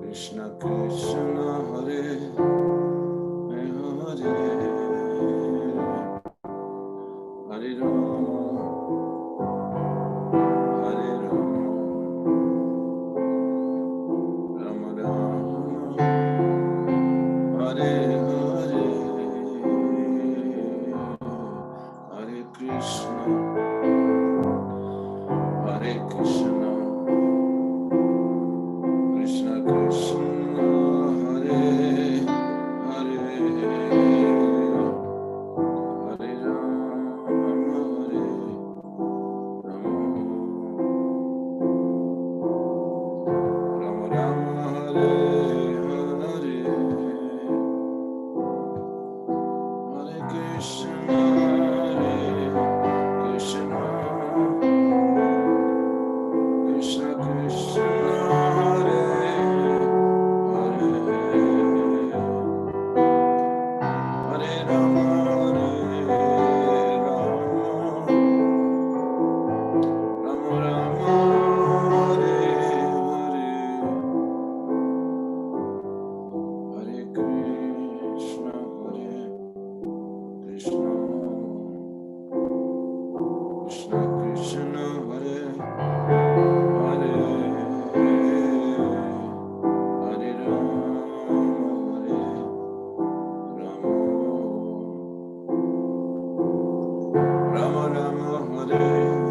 Krishna Krishna Hare Hare Hare Rama Hare Rama Rama Rama Hare Hare Hare Krishna Hare Krishna Krishna Krishna Hare Hare Hare Rama Hare Rama Rama Rama Hare Hare Hare Krishna Hare Krishna Krishna Krishna Hare Hare Hare Rama Hare Rama Rama Rama Hare Hare Hare Krishna Hare Krishna Krishna Krishna Hare Hare Hare Rama Hare Rama Rama Rama Hare Hare.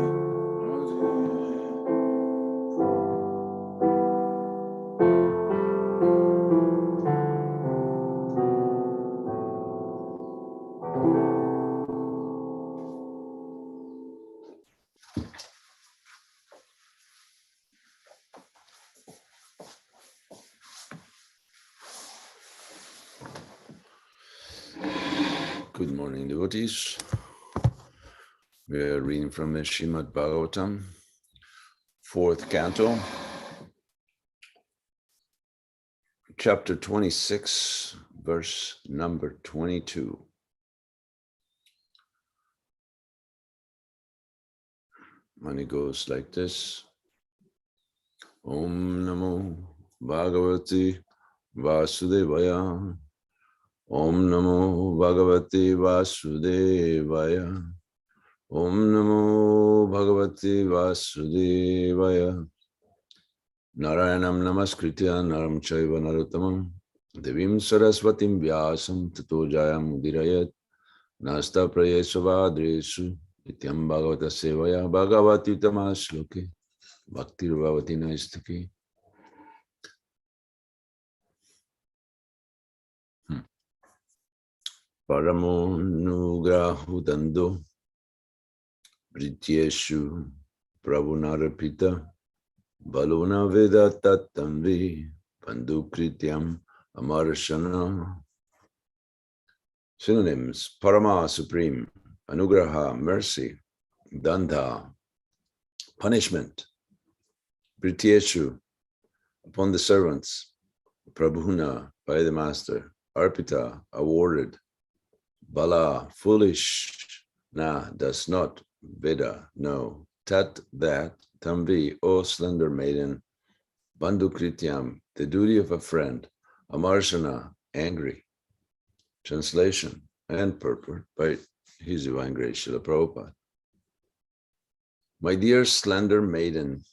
Good morning, devotees. We are reading from the Srimad Bhagavatam, 4th canto, chapter 26, verse number 22. And it goes like this. Om Namo Bhagavati Vasudevaya. Om Namo Bhagavati Vasudevaya. Om Namo Bhagavati Vasudevaya. Narayanam Namaskritya Naram Chaiva Narottamam Devim Saraswatim Vyasam Tato Jayam Udirayat Nasta Prayesavadresu Ityam Bhagavata Sevaya Bhagavati Tamasloke Bhaktir Bhavati Naistaki. Paramo Nugrahudando Brityeshu Prabhu Narapita Balona Veda Tatamvi Pandukrityam Amarashana. Synonyms: Parama, supreme; Anugraha, mercy; Dandha, punishment; Brityeshu, upon the servants; Prabhuna, by the master; Arpita, awarded; Bala, foolish; Na, does not; Veda, no; Tat, that; Tamvi, O slender maiden; Bandukrityam, the duty of a friend; Amarshana, angry. Translation and purport by His Divine Grace Srila Prabhupada. My dear slender maiden,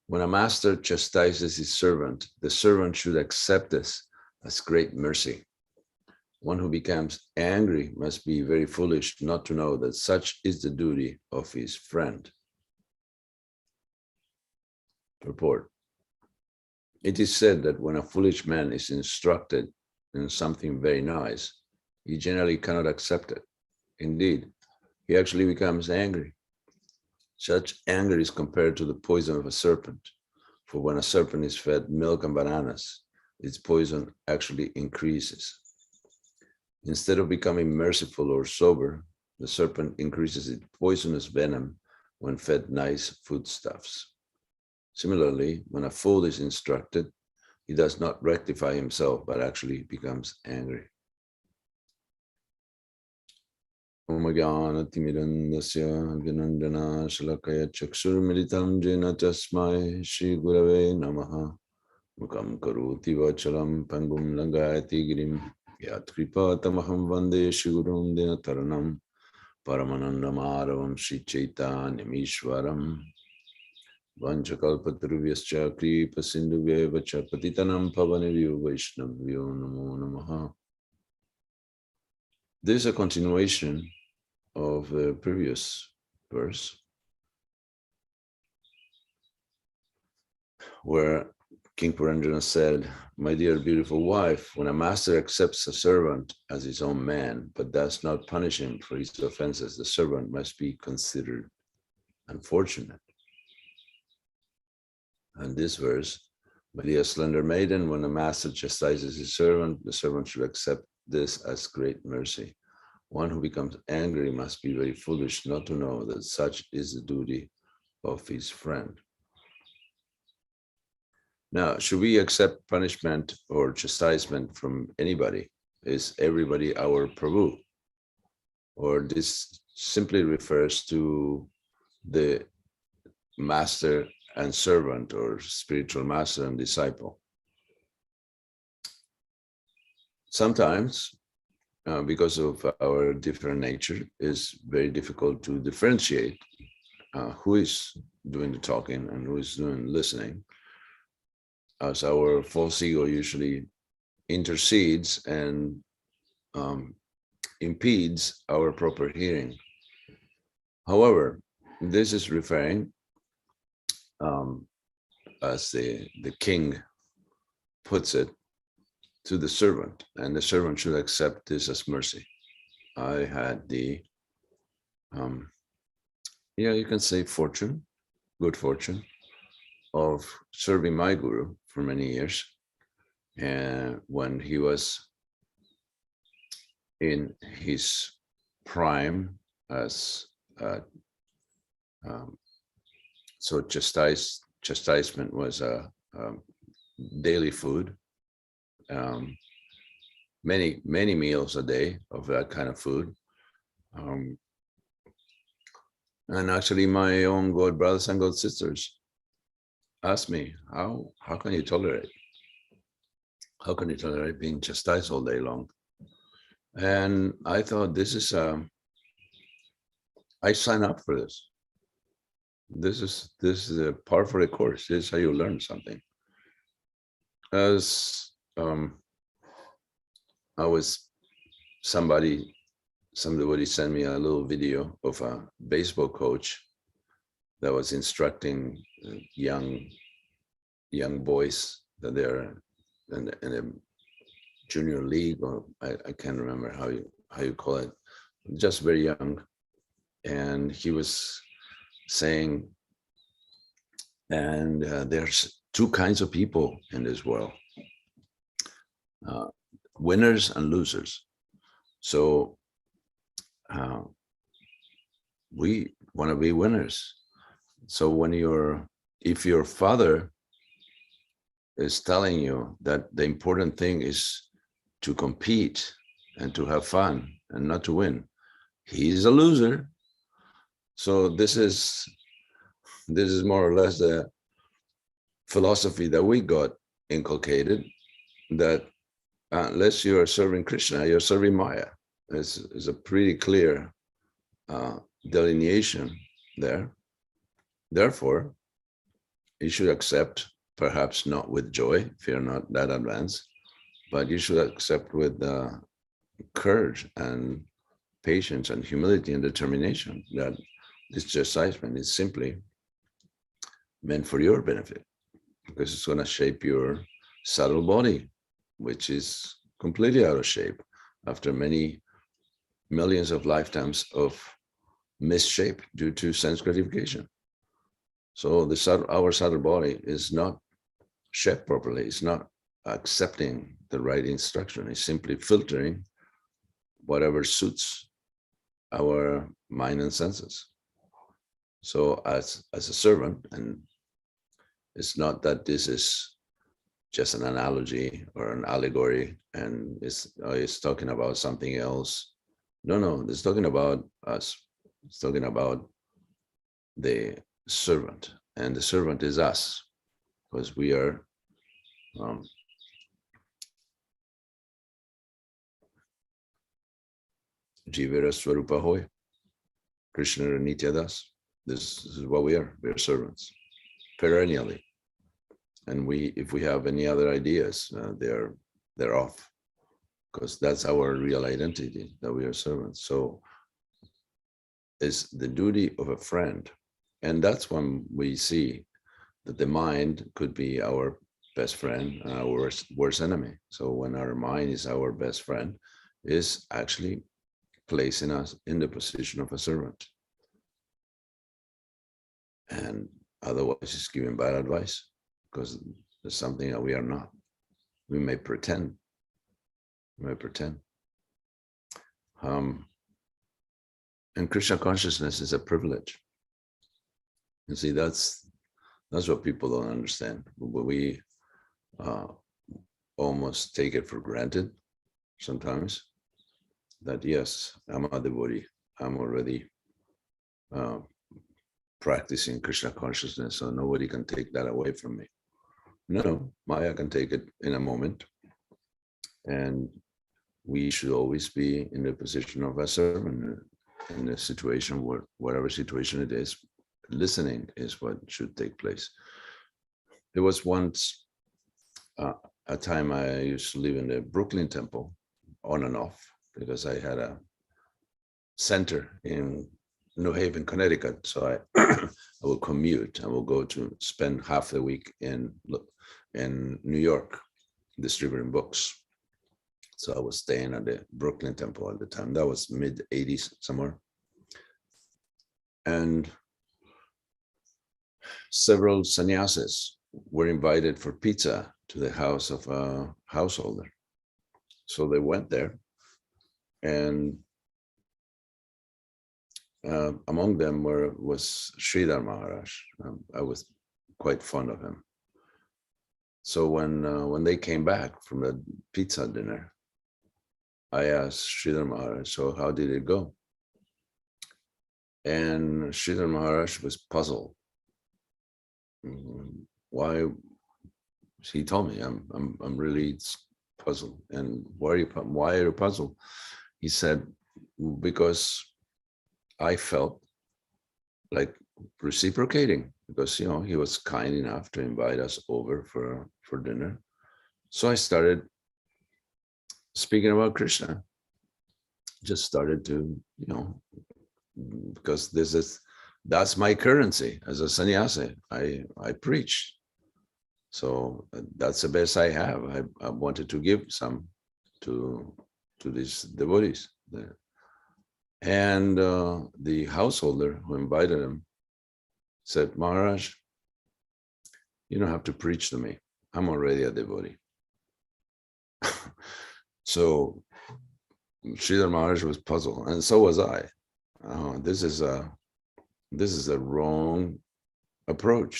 when a master chastises his servant, the servant should accept this as great mercy. One who becomes angry must be very foolish not to know that such is the duty of his friend. Purport. It is said that when a foolish man is instructed in something very nice, he generally cannot accept it. Indeed, he actually becomes angry. Such anger is compared to the poison of a serpent, for when a serpent is fed milk and bananas, its poison actually increases. Instead of becoming merciful or sober, the serpent increases its poisonous venom when fed nice foodstuffs. Similarly, when a fool is instructed, he does not rectify himself, but actually becomes angry. Om Jnana Timirandasya Vinandana Shalakaya Chakshur Militam Jena Tasmai Shri Gurave Namaha Mukam Karoti Vachalam Pangum Langayati Girim Yat Kripa Tamaham Vande Shri Gurum Dinataranam Paramanandam Aravam Shri Chaitanya Mishwaram Vanchakalpatarubhyascha Kripa Sindhuvya Vacha Patitanam Pavanivyo Vaishnavyo Namo Namaha. This is a continuation of the previous verse, where King Puranjana said, my dear beautiful wife, when a master accepts a servant as his own man, but does not punish him for his offenses, the servant must be considered unfortunate. And this verse, my dear slender maiden, when a master chastises his servant, the servant should accept this as great mercy. One who becomes angry must be very foolish not to know that such is the duty of his friend. Now, should we accept punishment or chastisement from anybody? Is everybody our Prabhu? Or this simply refers to the master and servant, or spiritual master and disciple? Sometimes, because of our different nature, it's very difficult to differentiate who is doing the talking and who is doing listening, as our false ego usually intercedes and impedes our proper hearing. However, this is referring, as the king puts it, to the servant, and the servant should accept this as mercy. I had the, you can say fortune, good fortune, of serving my guru for many years. And when he was in his prime as so chastisement was a daily food. many meals a day of that kind of food. And actually, my own God brothers and God sisters asked me, how can you tolerate? How can you tolerate being chastised all day long? And I thought, this is I sign up for this. This is a part of the course. This is how you learn something. As somebody sent me a little video of a baseball coach that was instructing young boys that they're in a junior league, or I can't remember how you call it, just very young. And he was saying, and there's two kinds of people in this world, winners and losers. So we want to be winners. So if your father is telling you that the important thing is to compete and to have fun and not to win, he's a loser. So this is more or less the philosophy that we got inculcated, that unless you are serving Krishna, you're serving Maya. It's a pretty clear delineation there. Therefore, you should accept, perhaps not with joy if you're not that advanced, but you should accept with courage and patience and humility and determination that this chastisement is simply meant for your benefit, because it's going to shape your subtle body, which is completely out of shape after many millions of lifetimes of misshape due to sense gratification. So our subtle body is not shaped properly. It's not accepting the right instruction. It's simply filtering whatever suits our mind and senses. So as a servant, and it's not that this is just an analogy or an allegory and it's talking about something else. No, it's talking about us. It's talking about the servant, and the servant is us, because we are Jivera Swarupa Hoy, Krishna Nitya Das. This is what we are. We are servants perennially. And if we have any other ideas, they're off, because that's our real identity, that we are servants. So it's the duty of a friend. And that's when we see that the mind could be our best friend and our worst enemy. So when our mind is our best friend, is actually placing us in the position of a servant. And otherwise it's giving bad advice, because there's something that we are not. We may pretend. And Krishna consciousness is a privilege. You see, that's what people don't understand. We almost take it for granted sometimes, that yes, I'm a devotee. I'm already practicing Krishna consciousness, so nobody can take that away from me. No, Maya can take it in a moment. And we should always be in the position of a servant in a situation whatever situation it is. Listening is what should take place. There was once a time I used to live in the Brooklyn Temple, on and off, because I had a center in New Haven, Connecticut. So I will commute. I will go to spend half the week in New York distributing books. So I was staying at the Brooklyn Temple at the time. That was mid-'80s somewhere. And several sannyasis were invited for pizza to the house of a householder. So they went there, and among them was Sridhar Maharaj. I was quite fond of him. So when they came back from the pizza dinner, I asked Sridhar Maharaj, so how did it go? And Sridhar Maharaj was puzzled. Why? He told me, I'm really puzzled. And why are you puzzled? He said, because I felt like reciprocating, because he was kind enough to invite us over for dinner. So I started speaking about Krishna. Just started to, because that's my currency as a sannyasi. I preach. So that's the best I have. I wanted to give some to these devotees. And the householder who invited him said, Maharaj, you don't have to preach to me. I'm already a devotee. So Sridhar Maharaj was puzzled, and so was I. This is a wrong approach.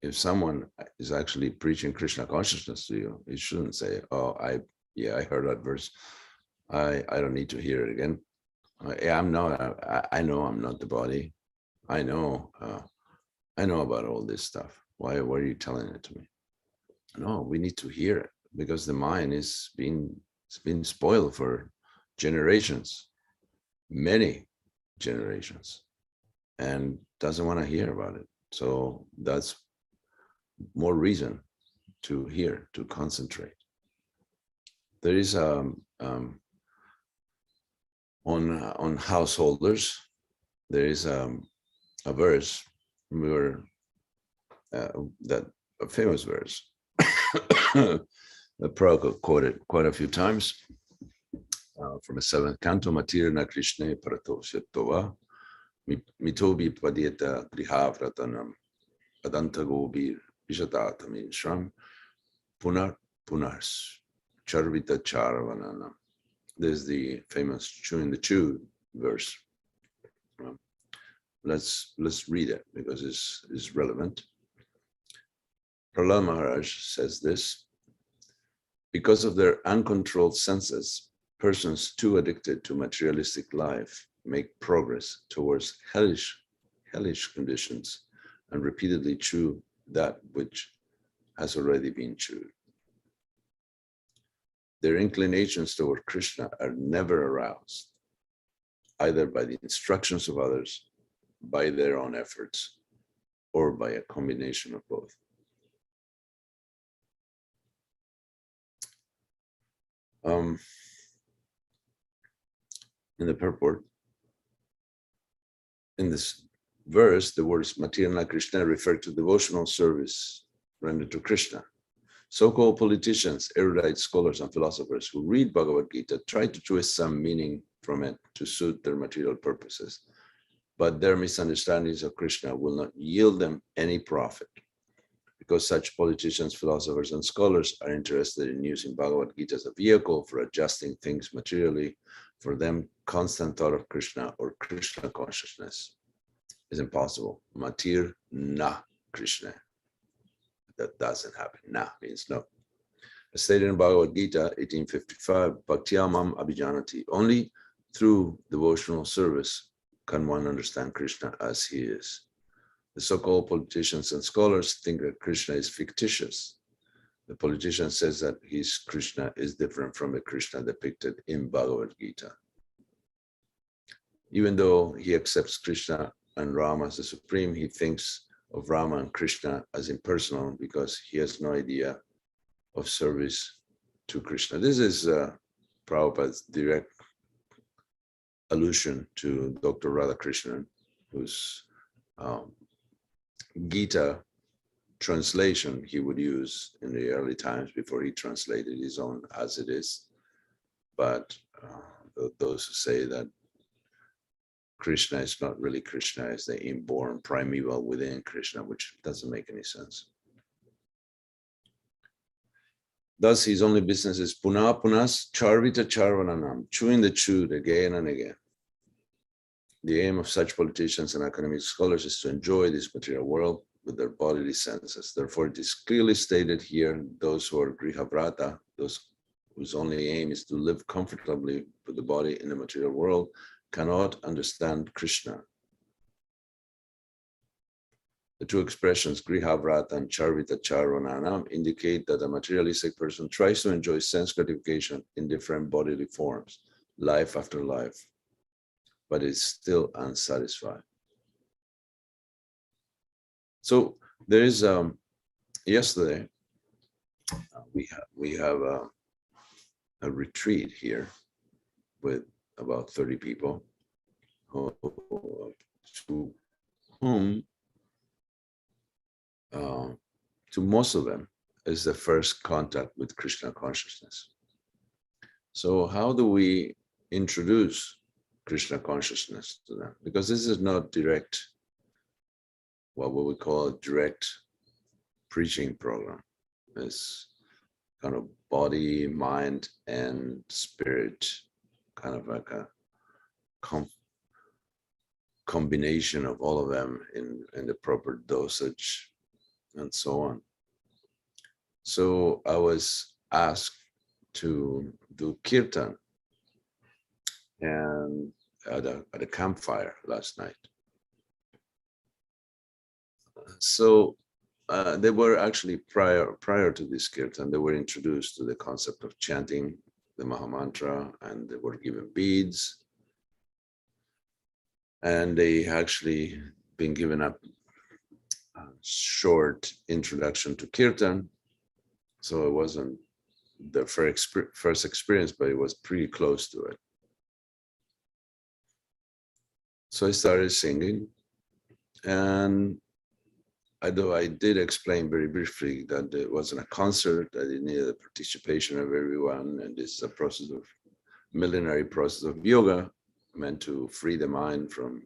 If someone is actually preaching Krishna consciousness to you, you shouldn't say, "Oh, I heard that verse. I don't need to hear it again. I know I'm not the body. I know about all this stuff. Why are you telling it to me?" No, we need to hear it, because the mind it's been spoiled for generations, many generations, and doesn't want to hear about it. So that's more reason to hear, to concentrate. There is on householders, there is a verse that a famous verse that Prabhu quoted quite a few times from a seventh canto, Matirna Krishna Parato Shetova Mitobi Padeta Grihavratanam Adanta Gobir Vishatatam Shram Punar Punars Charvita Charavananam. There's the famous chewing the chew verse. Let's read it because it's relevant. Prahlad Maharaj says this: because of their uncontrolled senses, persons too addicted to materialistic life make progress towards hellish conditions and repeatedly chew that which has already been chewed. Their inclinations toward Krishna are never aroused, either by the instructions of others, by their own efforts, or by a combination of both. In the purport, in this verse, the words Matirna Krishna refer to devotional service rendered to Krishna. So-called politicians, erudite scholars, and philosophers who read Bhagavad Gita try to twist some meaning from it to suit their material purposes, but their misunderstandings of Krishna will not yield them any profit, because such politicians, philosophers, and scholars are interested in using Bhagavad Gita as a vehicle for adjusting things materially. For them, constant thought of Krishna or Krishna consciousness is impossible. Matir na Krishna. That doesn't happen. Na means no. As stated in Bhagavad Gita 1855, Bhaktyamam Abhijanati. Only through devotional service can one understand Krishna as he is. The so-called politicians and scholars think that Krishna is fictitious. The politician says that his Krishna is different from the Krishna depicted in Bhagavad Gita. Even though he accepts Krishna and Rama as the supreme, he thinks of Rama and Krishna as impersonal because he has no idea of service to Krishna. This is Prabhupada's direct allusion to Dr. Radhakrishnan, whose Gita translation he would use in the early times before he translated his own as it is. But those who say that Krishna is not really Krishna, is the inborn primeval within Krishna, which doesn't make any sense. Thus, his only business is punas charvita charvananam, chewing the chewed again and again. The aim of such politicians and academic scholars is to enjoy this material world with their bodily senses. Therefore, it is clearly stated here, those who are grihavrata, those whose only aim is to live comfortably with the body in the material world, cannot understand Krishna. The two expressions, Grihavrata and Charvita Charananam, indicate that a materialistic person tries to enjoy sense gratification in different bodily forms, life after life, but is still unsatisfied. So there is, yesterday, we have a retreat here with about 30 people, to whom, to most of them, is the first contact with Krishna consciousness. So how do we introduce Krishna consciousness to them? Because this is not direct, what we call a direct preaching program. It's kind of body, mind, and spirit, kind of like a combination of all of them in the proper dosage and so on. So I was asked to do kirtan and at a campfire last night. So they were actually prior to this kirtan, they were introduced to the concept of chanting the Mahamantra, and they were given beads. And they actually been given a short introduction to kirtan. So it wasn't the first experience, but it was pretty close to it. So I started singing, and although I did explain very briefly that it wasn't a concert, that it needed the participation of everyone, and this is a process of millenary process of yoga meant to free the mind from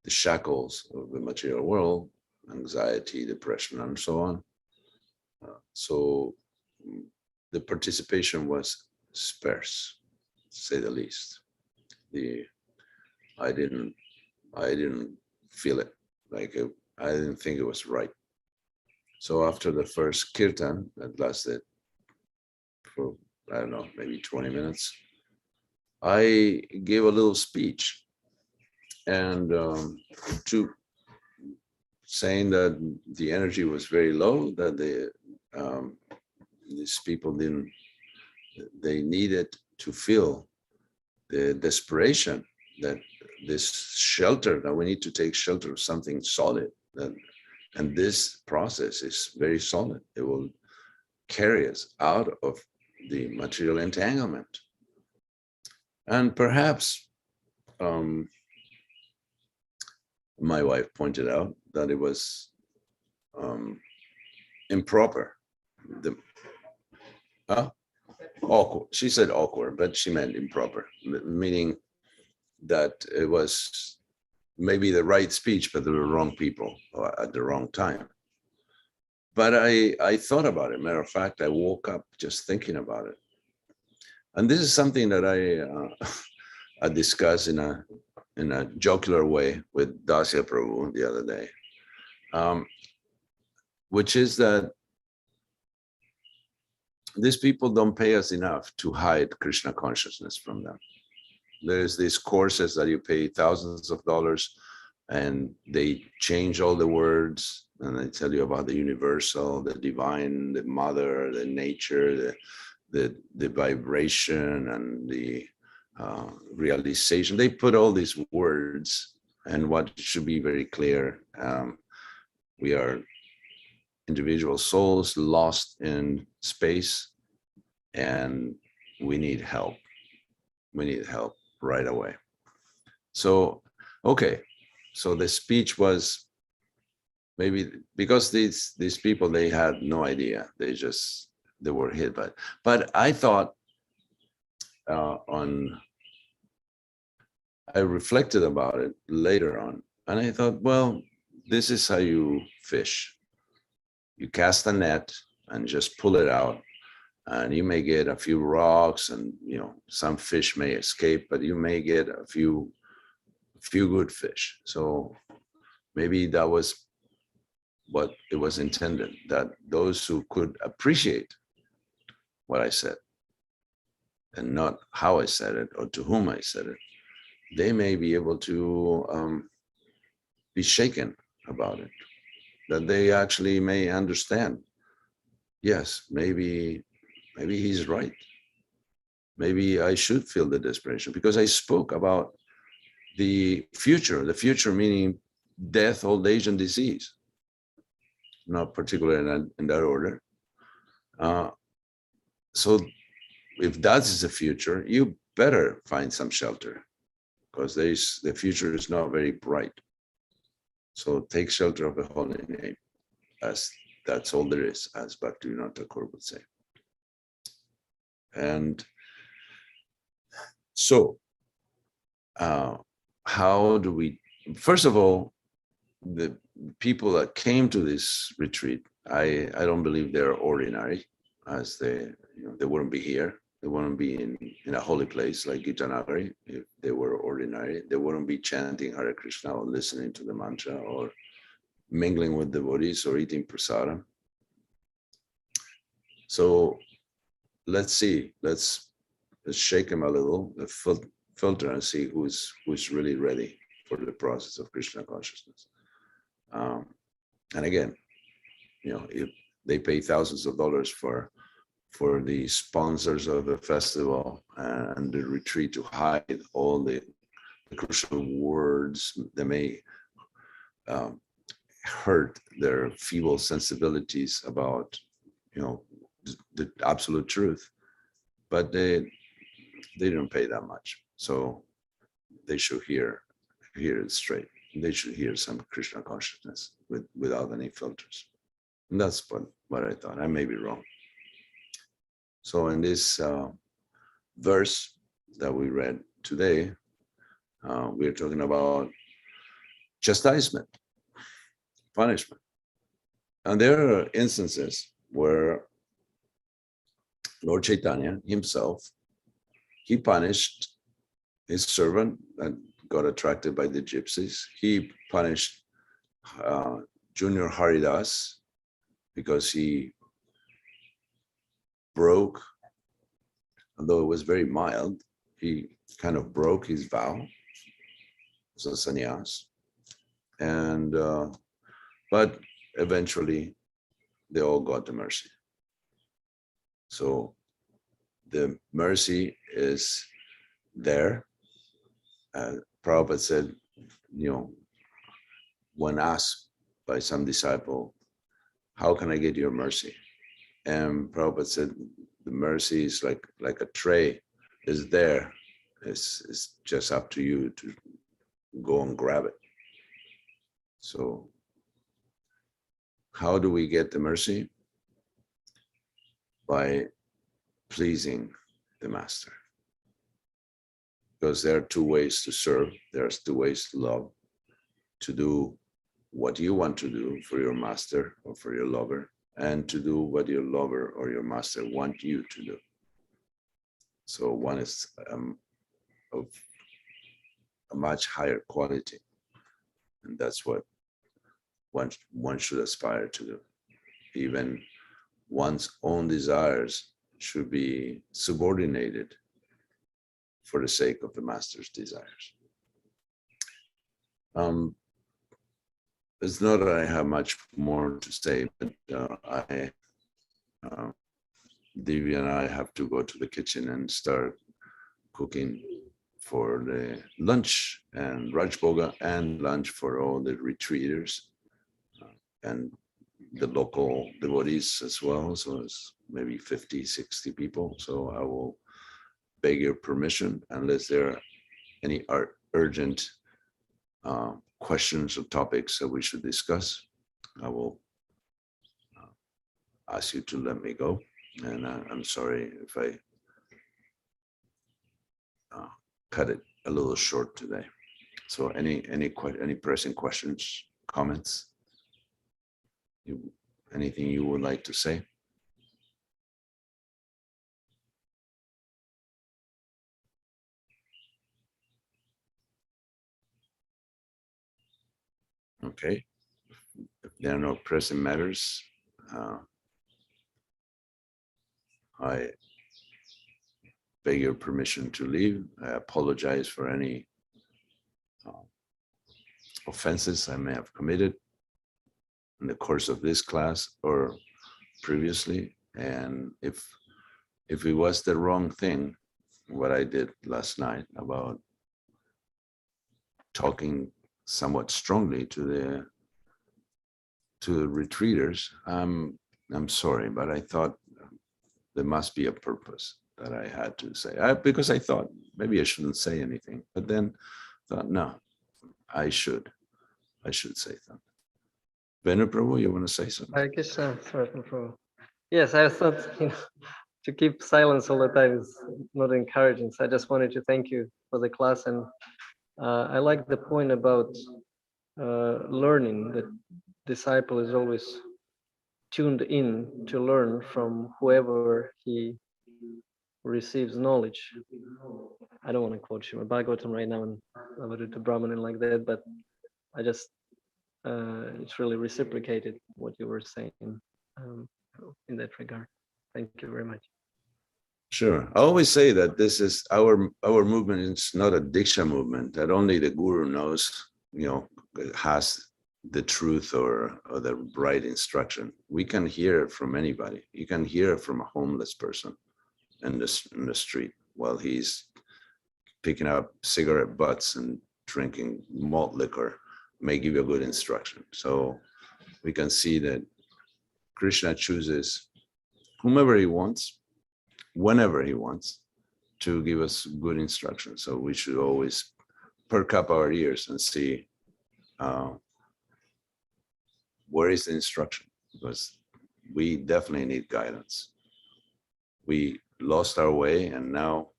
the shackles of the material world, anxiety, depression, and so on. So the participation was sparse, to say the least. I didn't feel it, like I didn't think it was right. So after the first kirtan that lasted for, I don't know, maybe 20 minutes, I gave a little speech, and saying that the energy was very low, that these people they needed to feel the desperation, that this shelter, that we need to take shelter of something solid, and this process is very solid. It will carry us out of the material entanglement. And perhaps my wife pointed out that it was improper. Awkward. She said awkward, but she meant improper, meaning that it was maybe the right speech, but there were wrong people at the wrong time. But I thought about it. Matter of fact, I woke up just thinking about it. And this is something that I discussed in a jocular way with Dasa Prabhu the other day, which is that these people don't pay us enough to hide Krishna consciousness from them. There's these courses that you pay thousands of dollars, and they change all the words, and they tell you about the universal, the divine, the mother, the nature, the vibration, and the realization. They put all these words, and what should be very clear, we are individual souls lost in space, and we need help. We need help right away. So, okay. So the speech was maybe because these people, they had no idea. They were hit by it. But I thought I reflected about it later on, and I thought, well, this is how you fish. You cast a net and just pull it out, and you may get a few rocks, and some fish may escape, but you may get a few good fish. So maybe that was what it was intended, that those who could appreciate what I said and not how I said it or to whom I said it, they may be able to be shaken about it, that they actually may understand. Yes, maybe he's right. Maybe I should feel the desperation because I spoke about the future meaning death, old age, and disease, not particularly in that order. So if that is the future, you better find some shelter because the future is not very bright. So take shelter of the holy name, as that's all there is, as Bhaktivinoda Thakur would say. And so, how do we? First of all, the people that came to this retreat, I don't believe they're ordinary, as they wouldn't be here. They wouldn't be in a holy place like Gitanagari if they were ordinary. They wouldn't be chanting Hare Krishna or listening to the mantra or mingling with devotees or eating prasada. So let's see. Let's shake them a little, filter, and see who's really ready for the process of Krishna consciousness. And again, if they pay thousands of dollars for the sponsors of the festival and the retreat to hide all the crucial words that may hurt their feeble sensibilities about the absolute truth, but they don't pay that much, so they should hear it straight. They should hear some Krishna consciousness without any filters. And that's what I thought. I may be wrong. So in this verse that we read today, we're talking about chastisement, punishment. And there are instances where Lord Chaitanya himself, he punished his servant that got attracted by the gypsies. He punished Junior Haridas because he broke, although it was very mild, he kind of broke his vow as a sannyas. And but eventually they all got the mercy. So the mercy is there. Prabhupada said, when asked by some disciple, how can I get your mercy? And Prabhupada said, the mercy is like a tray, is there. It's just up to you to go and grab it. So how do we get the mercy? By pleasing the master. Because there are two ways to serve. There's two ways to love. To do what you want to do for your master or for your lover, and to do what your lover or your master want you to do. So one is of a much higher quality. And that's what one should aspire to do. Even one's own desires should be subordinated for the sake of the master's desires. It's not that I have much more to say, but Divya and I have to go to the kitchen and start cooking for the lunch and Rajboga and lunch for all the retreaters and the local devotees as well. So it's maybe 50, 60 people. So I will beg your permission, unless there are any urgent questions or topics that we should discuss, I will ask you to let me go. And I'm sorry if I cut it a little short today. So any pressing questions, comments, anything you would like to say? Okay. If there are no pressing matters, I beg your permission to leave. I apologize for any offenses I may have committed in the course of this class or previously. And if it was the wrong thing, what I did last night about talking somewhat strongly to the retreaters, I'm sorry, but I thought there must be a purpose that I had to say. Because I thought maybe I shouldn't say anything, but then thought, no, I should say something. Venu Prabhu, you want to say something? Hare Krishna, Sarvatma Prabhu. Yes, I thought, to keep silence all the time is not encouraging. So I just wanted to thank you for the class. And I like the point about learning, that disciple is always tuned in to learn from whoever he receives knowledge. I don't want to quote Srimad Bhagavatam right now and about it to Brahman and like that, but I just, it's really reciprocated what you were saying in that regard. Thank you very much. Sure. I always say that this is our movement is not a Diksha movement, that only the Guru knows, has the truth or the right instruction. We can hear it from anybody. You can hear it from a homeless person in the street while he's picking up cigarette butts and drinking malt liquor, may give you a good instruction. So we can see that Krishna chooses whomever he wants, whenever he wants, to give us good instruction. So we should always perk up our ears and see where is the instruction, because we definitely need guidance. We lost our way, and now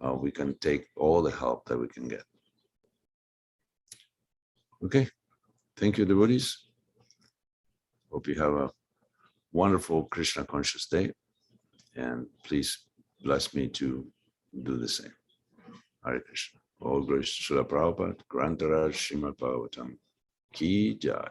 we can take all the help that we can get. Okay, thank you, devotees. Hope you have a wonderful Krishna conscious day, and please bless me to do the same. Hare Krishna. All glories to Srila Prabhupada, Grantaraj Srimad Bhagavatam. Ki Jai.